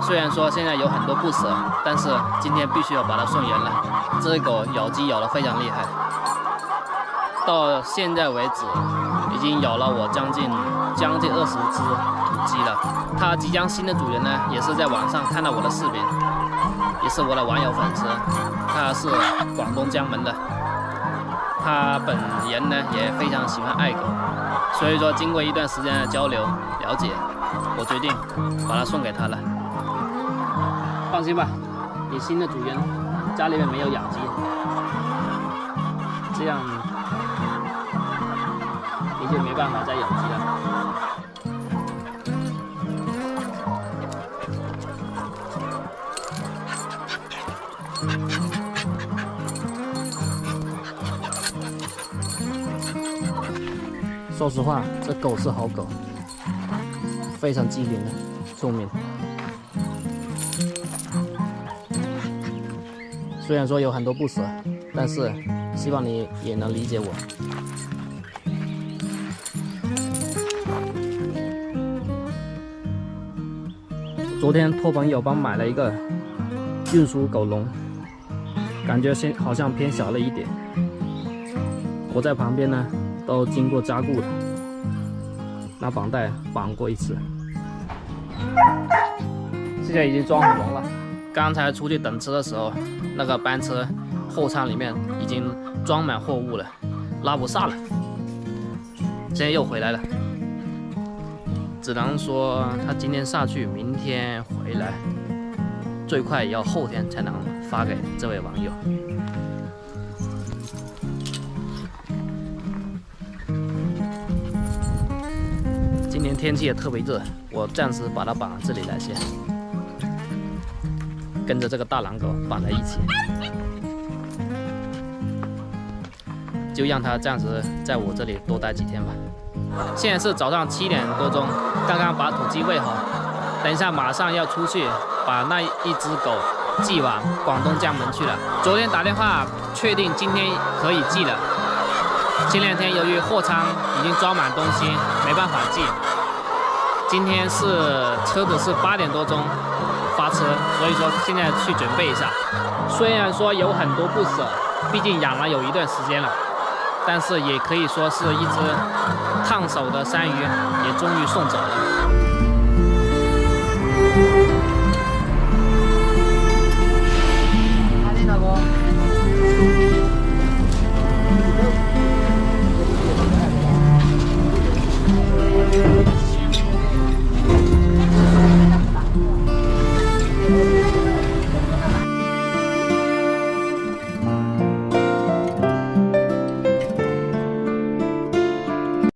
虽然说现在有很多不舍，但是今天必须要把它送人了。这只狗咬鸡咬得非常厉害，到现在为止已经咬了我将近20只土鸡了。它即将新的主人呢，也是在网上看到我的视频，也是我的网友粉丝。他是广东江门的，他本人呢也非常喜欢爱狗，所以说经过一段时间的交流了解，我决定把它送给他了。放心吧，你新的主人家里面没有养鸡，这样你就没办法再养鸡了。说实话，这狗是好狗，非常机灵的，聪明。虽然说有很多不舍，但是希望你也能理解我。昨天托朋友帮买了一个运输狗笼，感觉好像偏小了一点。我在旁边呢，都经过加固了，拿绑带绑过一次。现在已经装好笼了。刚才出去等车的时候，那个班车后舱里面已经装满货物了，拉不下了。现在又回来了，只能说他今天下去，明天回来，最快也要后天才能发给这位网友。今天天气也特别热，我暂时把它绑到这里来先。跟着这个大狼狗绑在一起，就让它暂时在我这里多待几天吧。现在是早上7点多钟，刚刚把土鸡喂好，等一下马上要出去把那一只狗寄往广东江门去了。昨天打电话确定今天可以寄了，前2天由于货仓已经装满东西，没办法寄。今天车子是8点多钟发车，所以说现在去准备一下。虽然说有很多不舍，毕竟养了有一段时间了，但是也可以说是一只烫手的山芋，也终于送走了。